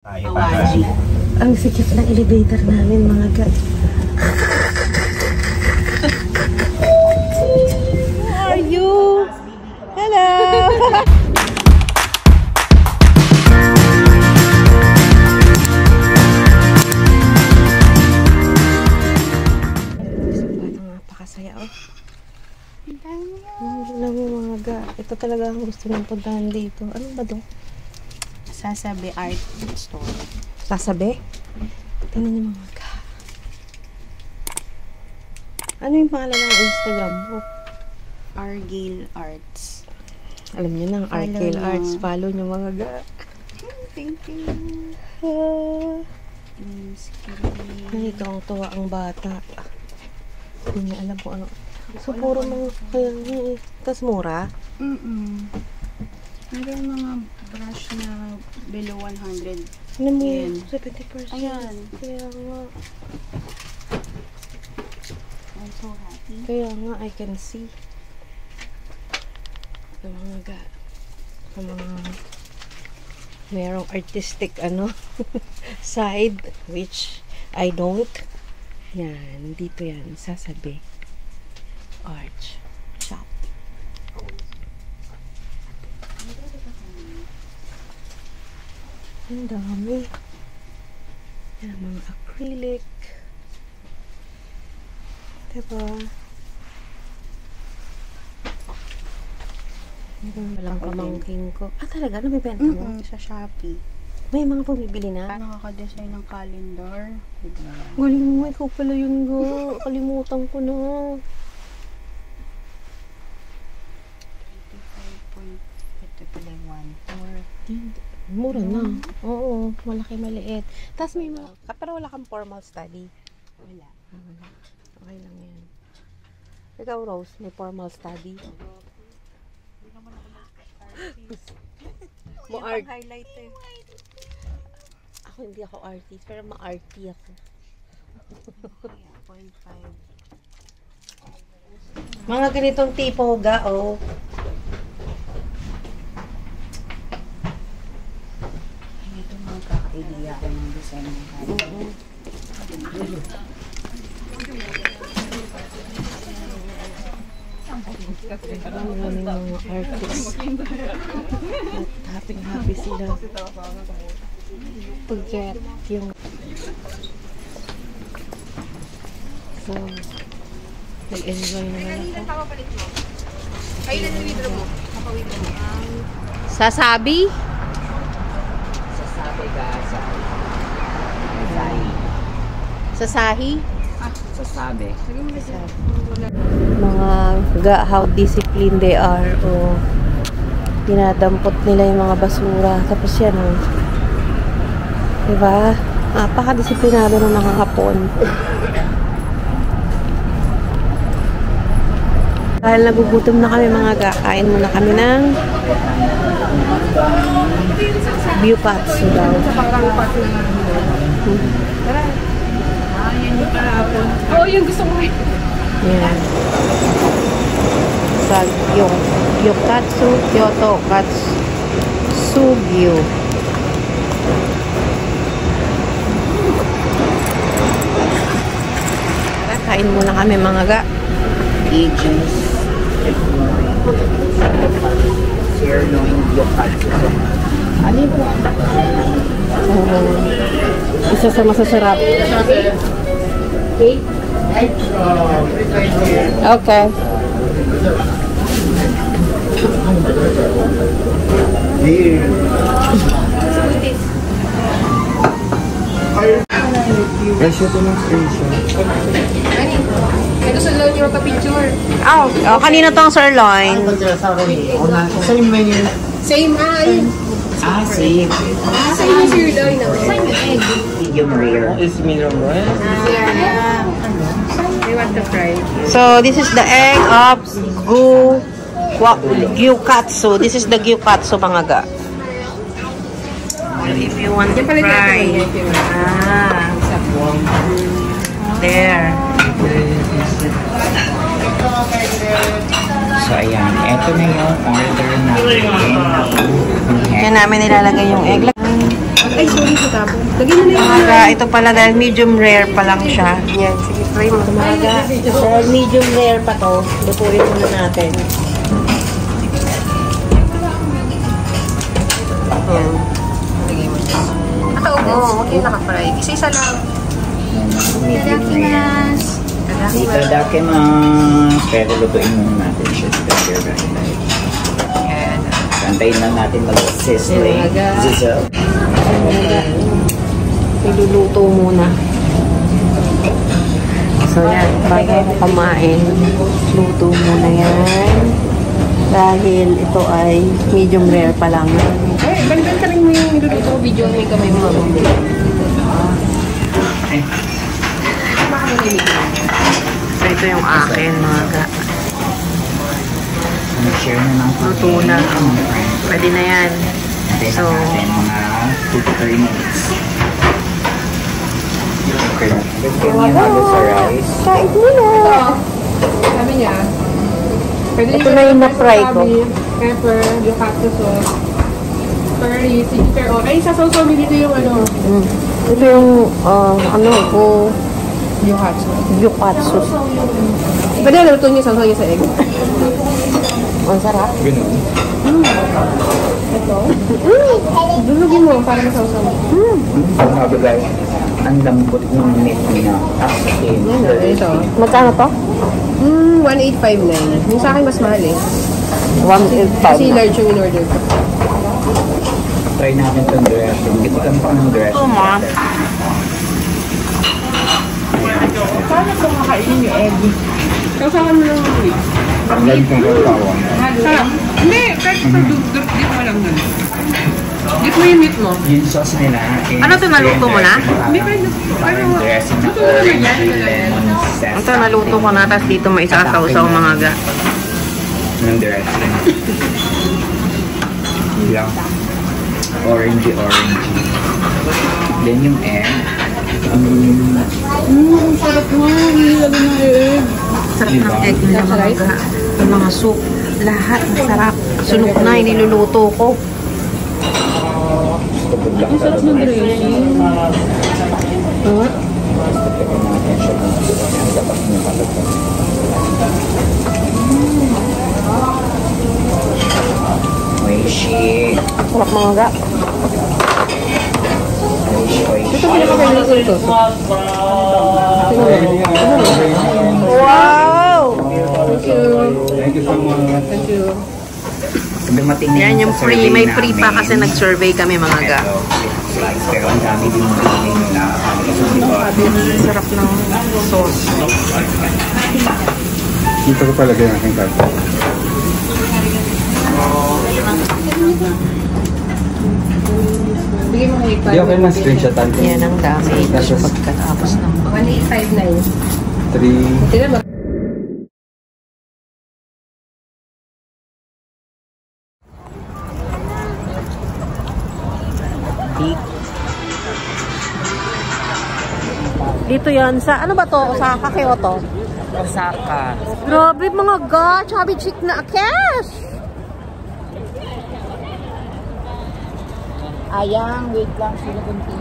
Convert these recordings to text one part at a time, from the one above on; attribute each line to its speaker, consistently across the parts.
Speaker 1: Awaji. Ang sikip ng elevator namin, mga guys. Who are you? Hello! Napakasaya, oh. Alam mo, mga ga. Ito talaga ang gusto ng puntahan dito. Ano ba doon?
Speaker 2: Sasabi Art Store.
Speaker 1: Sasabi? Tingnan niyo, mga ga. Ano yung pangalan ng Instagram mo?
Speaker 2: Argyle Arts.
Speaker 1: Alam niyo na, Argyle Arts. Follow niyo, mga ga.
Speaker 2: Thank you.
Speaker 1: Nandito ang tuwa ang bata. Hindi niya alam kung ano. So, puro mga kaya niya eh. Tapos mura?
Speaker 2: Meron mga brush na below 100.
Speaker 1: Ano mo yun? 70%.
Speaker 2: Ayan.
Speaker 1: Kaya nga.
Speaker 2: I'm so happy.
Speaker 1: Kaya nga, I can see. Yung mga merong artistic side, which I don't. Yan, dito yan. Sasabi. Arch shop. Ang dami. Yan, mga acrylic. Diba? Walang pamangking ko. Ah, talaga? Nabibenta mo?
Speaker 2: Sa Shopee.
Speaker 1: May mga pumibili na?
Speaker 2: Nakaka-design ng calendar.
Speaker 1: Galing mo, ikaw pala yun go. Kalimutan ko na.
Speaker 2: 25.1.
Speaker 1: Mura na. Oo, malaki maliit. Tapos may mga, pero wala kang formal study.
Speaker 2: Wala.
Speaker 1: Okay lang yan. Ikaw, Rose, may formal study. Mo art.
Speaker 2: Highlight eh.
Speaker 1: Ako hindi ako artist, pero ma-arty ako. 0.5. Mga ganitong tipo ga, oh.
Speaker 2: Ito mga kaka-idea ko ng design ng calendar.
Speaker 1: Maraming mga artists. At happy sila. Forget yung... So, nag-enjoy naman ako.
Speaker 2: Kailan yung withdraw mo?
Speaker 1: Sasabi?
Speaker 3: Sasabi ka sa
Speaker 1: Sasahi?
Speaker 3: sasabi.
Speaker 1: Mga how disciplined they are, o dinadampot nila yung mga basura. Tapos yan, oh. Diba? Napaka-disiplinado ng mga Hapon. Dahil nagugutom na kami, mga ga, kain muna kami ng Gyukatsu daw.
Speaker 2: Tara. Yan yung kahapon. Oo, yung gusto mo.
Speaker 1: Yan. Sa Gyukatsu, Kyoto Katsugyu. Kain muna kami, mga ga.
Speaker 3: Ages. Share knowing Gyukatsu. Ano yung
Speaker 1: Isa sa masasarap. Okay.
Speaker 3: Ratio to ng screenshot.
Speaker 2: Ito sa load yung ka-picture.
Speaker 1: Oh, kanina to ang sirloin.
Speaker 3: Same menu.
Speaker 2: Same ay.
Speaker 3: Same.
Speaker 2: Same yung sirloin na. Same yung egg.
Speaker 3: Medium rare. Is medium rare?
Speaker 2: We want to fry.
Speaker 1: So, this is the egg of Gyukatsu. This is the Gyukatsu, mga ga. If you want to fry. There.
Speaker 3: So, ayan. Ito na yung order namin.
Speaker 1: Yan namin nilalagay yung egg.
Speaker 2: Ay, sorry sa tapon. Lagyan mo na yung
Speaker 1: Umaga, ito pala dahil medium rare pa lang siya.
Speaker 2: Yan, sige, try mo.
Speaker 1: Umaga, dahil medium rare pa to, lutuin muna natin. Yan. Lagay mo siya. Oo, huwag yung naka-fry. Isa-isa lang.
Speaker 2: Itadakimasu.
Speaker 3: Itadakimasu. Pero lutuin muna natin siya.
Speaker 1: Yan.
Speaker 3: Antayin lang natin mag-sizzling. Sizzle.
Speaker 1: Iluluto muna. So yan, bago ako kumain, luto muna yan. Dahil ito ay medium rare pa lang.
Speaker 2: Ay, bandan ka rin mo yung niluluto video mo yung kamay mo.
Speaker 1: So ito yung akin, mga ga.
Speaker 3: Mag-share na ng
Speaker 1: Luto na. Pwede na yan.
Speaker 3: Antayin
Speaker 1: So,
Speaker 3: lang natin mga 2 to 3 minutes. Okay. Lagyan niyo halo sa rice.
Speaker 1: kain muna.
Speaker 2: Sabi niya, pwede
Speaker 1: Ito na yung na-fry ko.
Speaker 2: Pepper, yung katsu sauce, curry, sister, oh. Ay, sa sauce mo dito yung ano,
Speaker 1: Ito yung,
Speaker 2: yung katsu.
Speaker 1: yukatsu.
Speaker 2: Pwede na luto niya, sauce niya sa egg.
Speaker 1: Ang sarap.
Speaker 3: Ganun.
Speaker 2: Ito. Dulugin mo para masausaw mo.
Speaker 3: Sabi guys, ang lambot ng meat niya. Actually,
Speaker 2: Ito.
Speaker 1: Magkano to?
Speaker 2: 1859. Yung sa akin mas mahal eh.
Speaker 1: 1.5.
Speaker 2: Kasi large yung in-order ko.
Speaker 3: try natin itong dressing. Gitikan pa ng dressing.
Speaker 1: Ito ma.
Speaker 2: Paano kung kakainin yung egg? Sausawan mo lang yung wheat.
Speaker 3: Ang galing kong katawan.
Speaker 2: Sarap. Hindi, kahit sa dip mo lang nun. Dip mo yung meat mo.
Speaker 3: Yung sauce nila.
Speaker 1: Ano to, naluto mo na?
Speaker 2: Hindi, kahit
Speaker 3: Parang dressing na orange with lemon zest.
Speaker 1: Ito naluto ko na, tapos dito may isasaw-saw mga ga.
Speaker 3: Ng dressing. Lang. Orangey. Then yung egg.
Speaker 2: sarap mo. Nilagay mo yung egg.
Speaker 1: Sarap ng egg nila mga ga. Yung mga soup, lahat masarap. Sunok na, iniluluto ko.
Speaker 2: Ang sarap ng dressing.
Speaker 3: Oishi.
Speaker 1: Sarap mga ga.
Speaker 2: Ito pinapakain ko ito.
Speaker 1: Wow!
Speaker 2: Thank you.
Speaker 3: Thank you so much.
Speaker 2: Thank you.
Speaker 3: Dumating
Speaker 1: Yan
Speaker 3: din
Speaker 1: yung
Speaker 3: sa
Speaker 1: free,
Speaker 3: survey
Speaker 1: may free pa
Speaker 3: namin.
Speaker 1: kasi nag-survey kami mga ga.
Speaker 3: Ito, slice. Pero ang dami din yung pinili nila.
Speaker 1: Sarap ng sauce.
Speaker 4: Dito ko palagay ang aking card.
Speaker 2: Bigay mo kay
Speaker 4: Hindi okay na screenshotan ko.
Speaker 1: Yan ang damage pagkatapos ng
Speaker 2: 1859.
Speaker 4: 3.
Speaker 2: Tira mo.
Speaker 1: Dito yan sa, ano ba to? Osaka, Kyoto?
Speaker 3: Osaka.
Speaker 1: Grabe mga ga, chubby chick na cash!
Speaker 2: Ayang, wait lang. Sila kunti.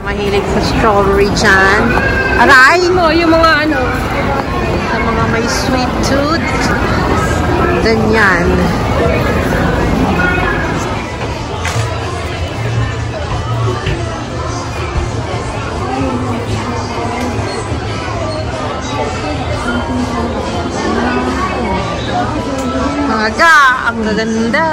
Speaker 1: Mahilig sa strawberry dyan. Aray!
Speaker 2: Mo, yung mga ano.
Speaker 1: Sa mga may sweet tooth. Ganyan. Mga ga, ang gaganda.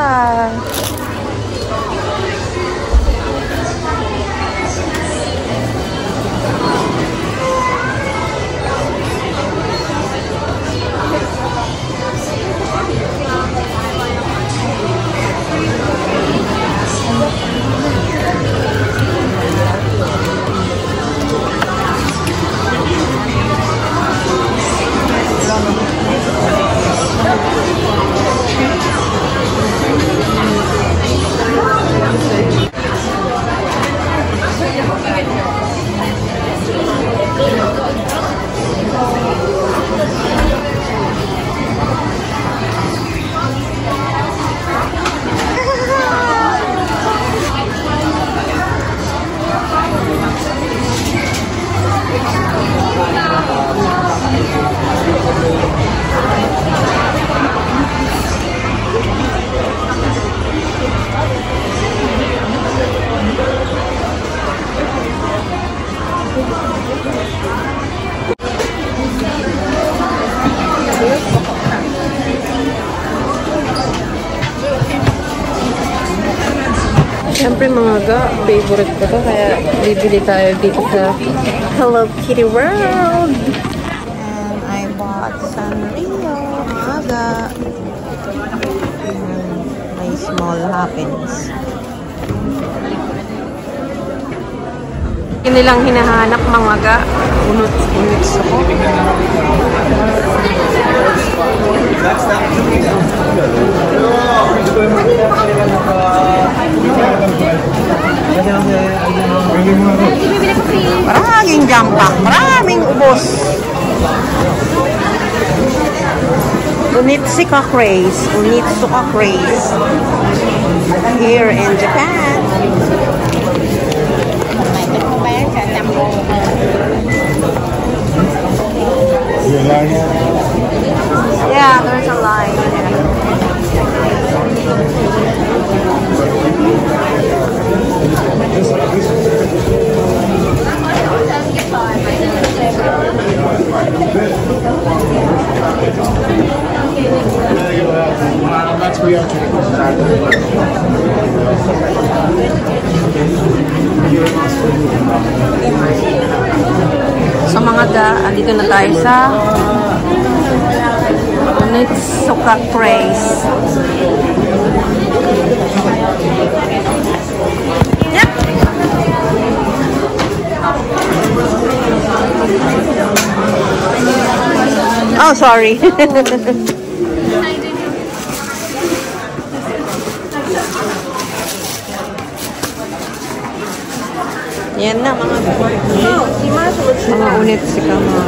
Speaker 1: ga, favorite ko to. Kaya bibili tayo dito sa Hello Kitty World. And I bought Sanrio. Mga ga. My small happiness. Yung nilang hinahanap mga ga. Unot-unot ako. Maraming jump pack. Maraming ubos. Unitsuka craze. Unitsuka craze. Here in Japan. Yeah, there's a line. So mga ga, andito na tayo sa Unitsuka Craze. Yep. Oh, sorry. Yan na mga mga Unitsuka mga.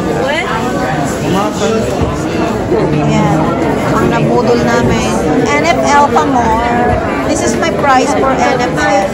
Speaker 1: Yan. Ang nabudol namin. NFL pa more. This is my price for NFL.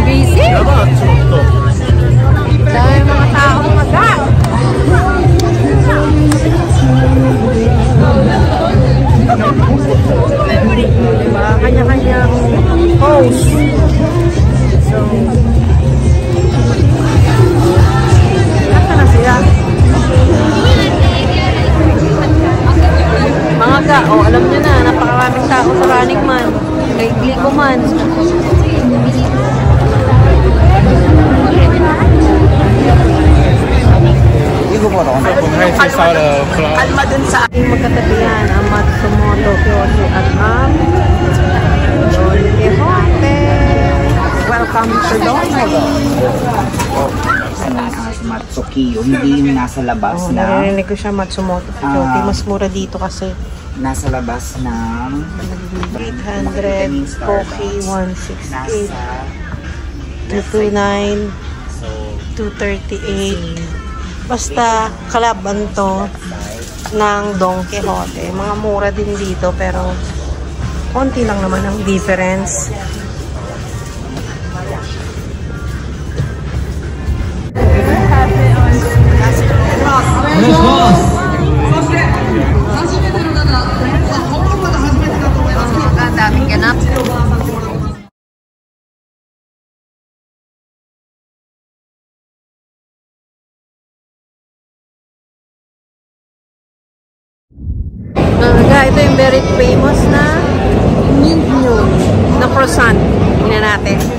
Speaker 1: Busy? Dahil mga tao maga. Diba? Kanya-kanyang pose. So, kata na sila. Mga ga, oh, alam nyo na, napakaraming tao sa Running Man. Kay Glico Man. Kalma dun sa aking magkatabihan, ang Matsumoto Kyoshi at ang Don Quixote. Welcome to Don
Speaker 3: Matsukiyo, hindi yung nasa labas na.
Speaker 1: Narinig ko siya Matsumoto Kyoshi. Mas mura dito kasi.
Speaker 3: Nasa labas ng
Speaker 1: 800, Poki 168, 229, 238. Basta kalaban to ng Don Quixote. Mga mura din dito pero konti lang naman ang difference. Ang daming ganap. Ito yung very famous na mint na croissant. Tingnan natin.